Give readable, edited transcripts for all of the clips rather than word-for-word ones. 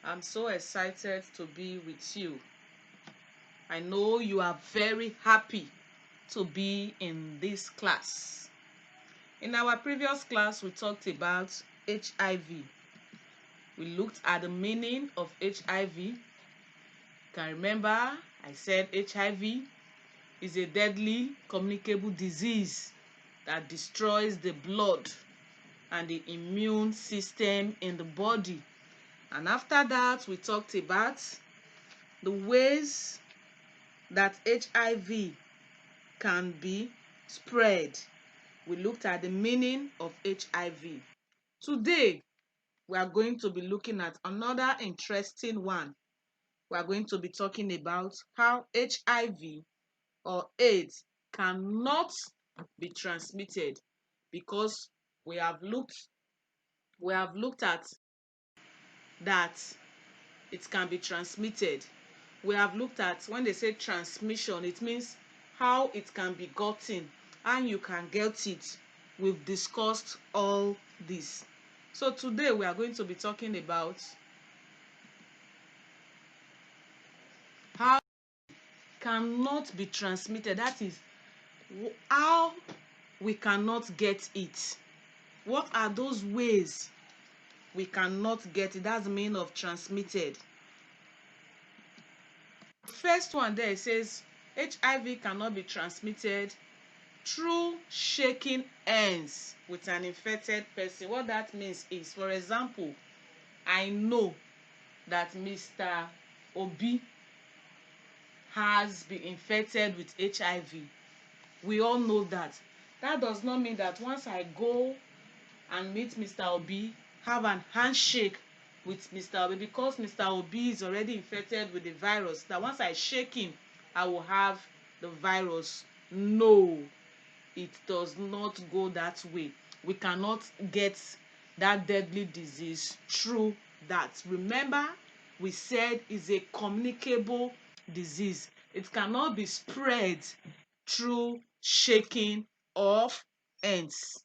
I'm so excited to be with you. I know you are very happy to be in this class. In our previous class, we talked about HIV. We looked at the meaning of HIV. Can remember I said HIV is a deadly communicable disease that destroys the blood and the immune system in the body. And after that, we talked about the ways that HIV can be spread. We looked at the meaning of HIV. Today, we are going to be looking at another interesting one. We are going to be talking about how HIV or AIDS cannot be transmitted, because we have looked at that it can be transmitted. We have looked at when they say transmission, it means how it can be gotten and you can get it. We've discussed all this. So today we are going to be talking about how it cannot be transmitted. That is how we cannot get it. What are those ways we cannot get it? That's the meaning of transmitted. First one there, it says HIV cannot be transmitted through shaking hands with an infected person. What that means is, for example, I know that Mr. Obi has been infected with HIV. We all know that. That does not mean that once I go and meet Mr. Obi, have an handshake with Mr. Obi, because Mr. Obi is already infected with the virus, that once I shake him, I will have the virus. No, it does not go that way. We cannot get that deadly disease through that. Remember, we said it's a communicable disease. It cannot be spread through shaking of hands.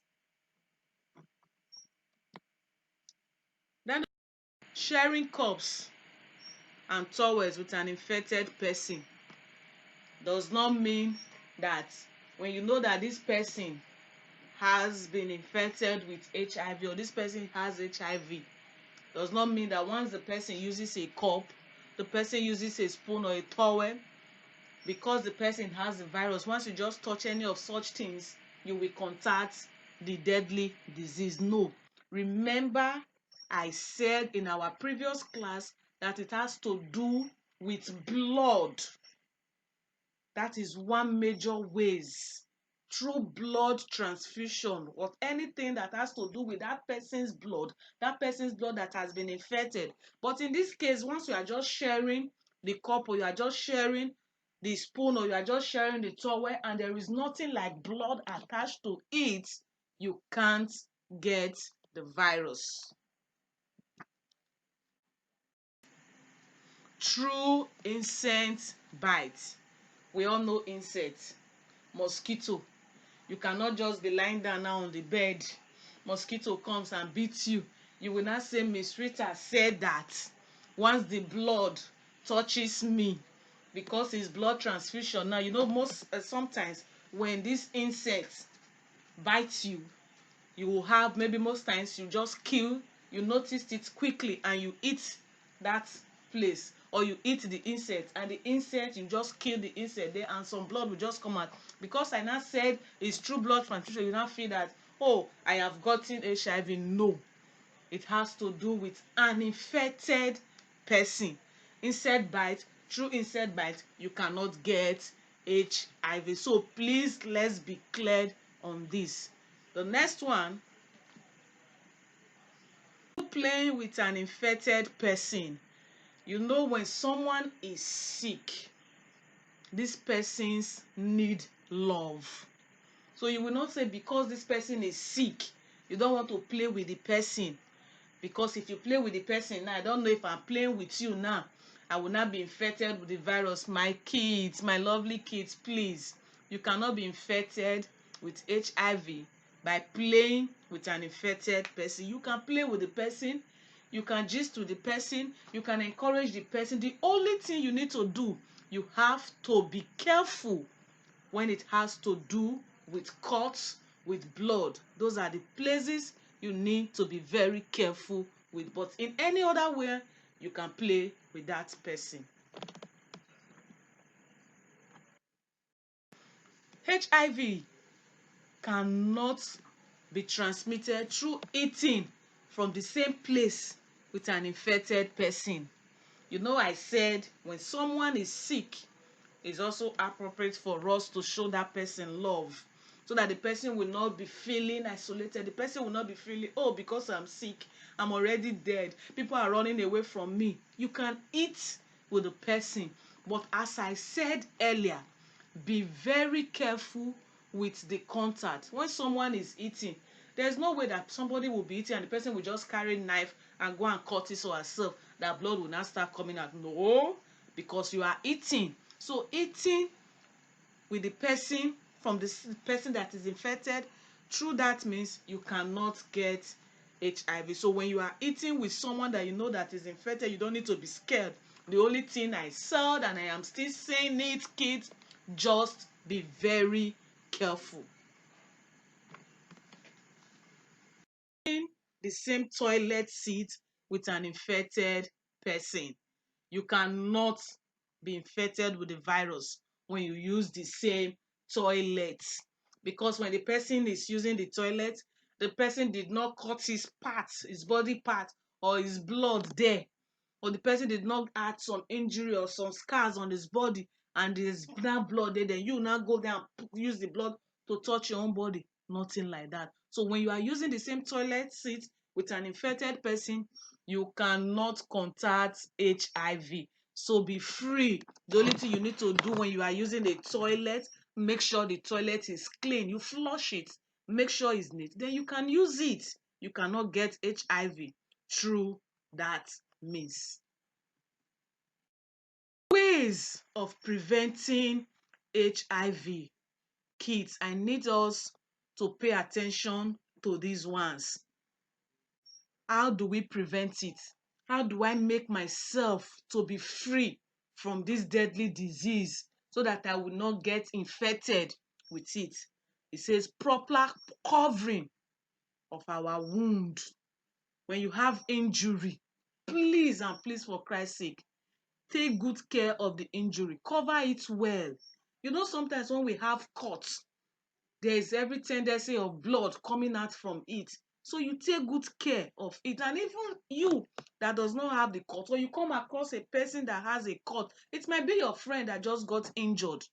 Then sharing cups and towels with an infected person does not mean that when you know that this person has been infected with HIV or this person has HIV, does not mean that once the person uses a cup, the person uses a spoon or a towel, because the person has the virus, once you just touch any of such things, you will contact the deadly disease. No. Remember, I said in our previous class that it has to do with blood. That is one major ways, through blood transfusion, or anything that has to do with that person's blood that has been infected. But in this case, once you are just sharing the cup, or you are just sharing the spoon, or you are just sharing the towel, and there is nothing like blood attached to it, you can't get the virus. Through insect bite. We all know insects. Mosquito. You cannot just be lying down now on the bed. Mosquito comes and beats you. You will not say, Miss Rita said that once the blood touches me, because it's blood transfusion. Now, you know, sometimes when these insects bite you, you will have, maybe most times you just kill, you noticed it quickly and you eat that place, or you eat the insect, and the insect, you just kill the insect there, and some blood will just come out. Because I now said it's true blood transfusion, you now feel that, oh, I have gotten HIV. No, it has to do with an infected person. Insect bite. Through insect bite, you cannot get HIV. So please, let's be clear on this. The next one, playing with an infected person. You know, when someone is sick, these persons need love. So you will not say because this person is sick, you don't want to play with the person. Because if you play with the person now, I don't know if I'm playing with you now, I will not be infected with the virus. My kids, my lovely kids, please, you cannot be infected with HIV by playing with an infected person. You can play with the person, you can gist with the person, you can encourage the person. The only thing you need to do, you have to be careful when it has to do with cuts, with blood. Those are the places you need to be very careful with. But in any other way, you can play with that person. HIV cannot be transmitted through eating from the same place with an infected person. You know, I said when someone is sick, it's also appropriate for us to show that person love, so that the person will not be feeling isolated. The person will not be feeling, oh, because I'm sick, I'm already dead, people are running away from me. You can eat with the person, but as I said earlier, be very careful with the contact. When someone is eating, there's no way that somebody will be eating and the person will just carry a knife and go and cut his or herself, that blood will not start coming out. No, because you are eating. So eating with the person, from the person that is infected, through that means you cannot get HIV. So when you are eating with someone that you know that is infected, you don't need to be scared. The only thing I said, and I am still saying it, kids, just be very careful. In the same toilet seat with an infected person, you cannot be infected with the virus when you use the same toilet, because when the person is using the toilet, the person did not cut his part, his body part, or his blood there, or the person did not add some injury or some scars on his body, and there's now blood there, then you now go there and use the blood to touch your own body. Nothing like that. So when you are using the same toilet seat with an infected person, you cannot contact HIV. So be free. The only thing you need to do when you are using the toilet, make sure the toilet is clean. You flush it, make sure it's neat, then you can use it. You cannot get HIV through that means. Ways of preventing HIV. Kids, I need us to pay attention to these ones. How do we prevent it? How do I make myself to be free from this deadly disease so that I will not get infected with it? It says proper covering of our wound. When you have injury, please and please, for Christ's sake, take good care of the injury. Cover it well. You know, sometimes when we have cuts, there is every tendency of blood coming out from it. So you take good care of it. And even you that does not have the cut, or you come across a person that has a cut, it might be your friend that just got injured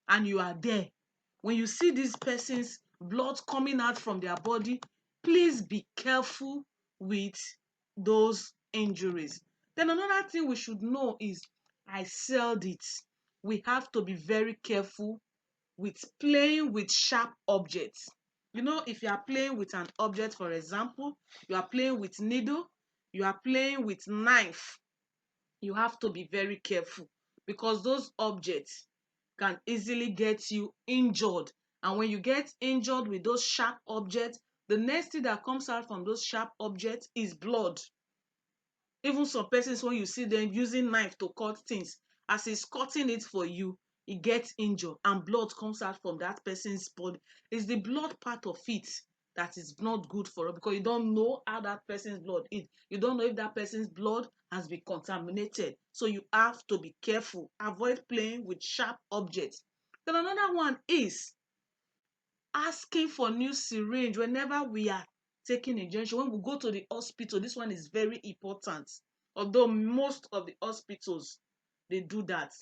and you are there. When you see this person's blood coming out from their body, please be careful with those injuries. Then another thing we should know is, I said it, we have to be very careful with playing with sharp objects. You know, if you are playing with an object, for example, you are playing with needle, you are playing with knife, you have to be very careful, because those objects can easily get you injured. And when you get injured with those sharp objects, the next thing that comes out from those sharp objects is blood. Even some persons, when you see them using knife to cut things, as he's cutting it for you, he gets injured and blood comes out from that person's body. It's the blood part of it that is not good for us, because you don't know how that person's blood is. You don't know if that person's blood has been contaminated. So you have to be careful. Avoid playing with sharp objects. Then another one is asking for new syringe whenever we are taking injection. When we go to the hospital, this one is very important. Although most of the hospitals, they do that.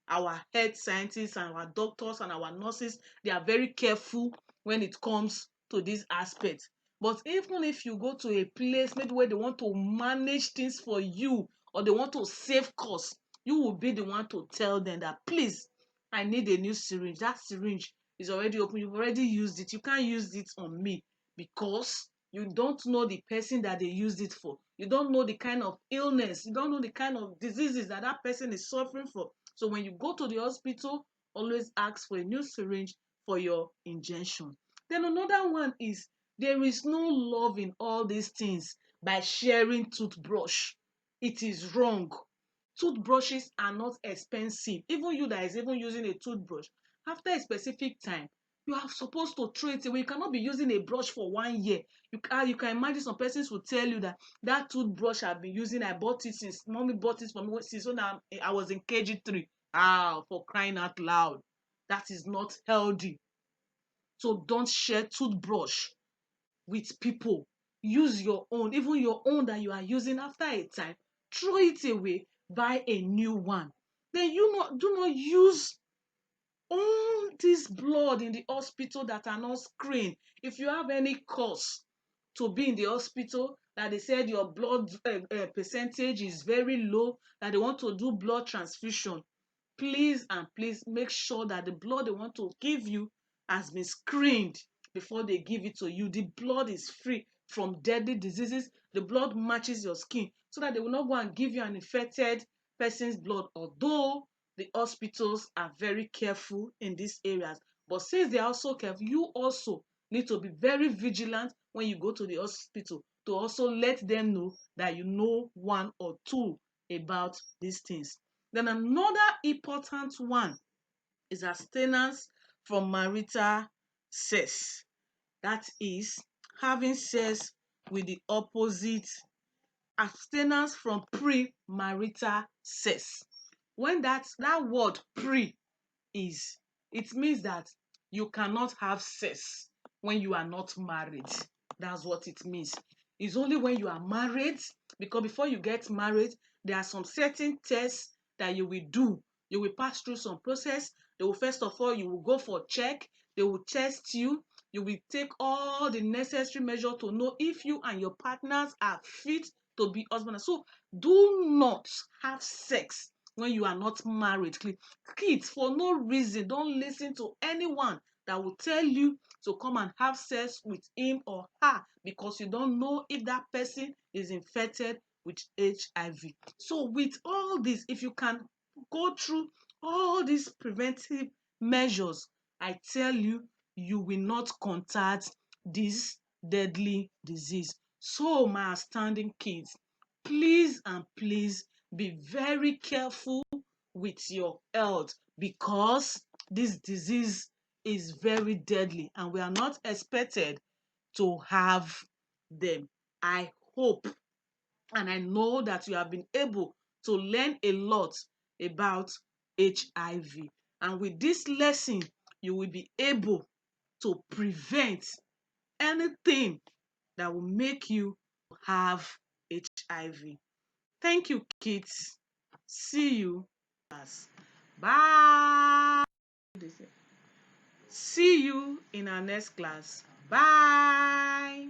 Our health scientists and our doctors and our nurses, they are very careful when it comes to this aspect. But even if you go to a place maybe where they want to manage things for you, or they want to save costs, you will be the one to tell them that, please, I need a new syringe. That syringe is already open. You've already used it. You can't use it on me, because you don't know the person that they used it for. You don't know the kind of illness. You don't know the kind of diseases that that person is suffering from. So when you go to the hospital, always ask for a new syringe for your injection. Then another one is, there is no love in all these things. by sharing toothbrush. It is wrong. Toothbrushes are not expensive. Even you that is even using a toothbrush, after a specific time, you are supposed to throw it away. You cannot be using a brush for 1 year. You can imagine some persons will tell you that that toothbrush I've been using, I bought it since mommy bought it for me since when I was in KG3. Ah, for crying out loud. That is not healthy. So don't share toothbrush with people. Use your own, even your own that you are using after a time. Throw it away, buy a new one. Then do not use all this blood in the hospital that are not screened. If you have any cause to be in the hospital that they said your blood percentage is very low, that they want to do blood transfusion, please and please make sure that the blood they want to give you has been screened before they give it to you. The blood is free from deadly diseases. The blood matches your skin so that they will not go and give you an infected person's blood, although the hospitals are very careful in these areas. But since they are also careful, you also need to be very vigilant when you go to the hospital to also let them know that you know one or two about these things. Then another important one is abstinence from marital sex. That is having sex with the opposite. Abstinence from pre-marital sex. When that word pre is, it means that you cannot have sex when you are not married. That's what it means. It's only when you are married, because before you get married, there are some certain tests that you will do. You will pass through some process. They will, first of all, you will go for check. They will test you. You will take all the necessary measures to know if you and your partners are fit to be husband. So do not have sex when you are not married. Kids, for no reason, don't listen to anyone that will tell you to come and have sex with him or her because you don't know if that person is infected with HIV. So with all this, if you can go through all these preventive measures, I tell you, you will not contact this deadly disease. So my outstanding kids, please and please be very careful with your health, because this disease is very deadly and we are not expected to have them. I hope and I know that you have been able to learn a lot about HIV. And with this lesson, you will be able to prevent anything that will make you have HIV. Thank you, kids. See you. Bye. See you in our next class. Bye.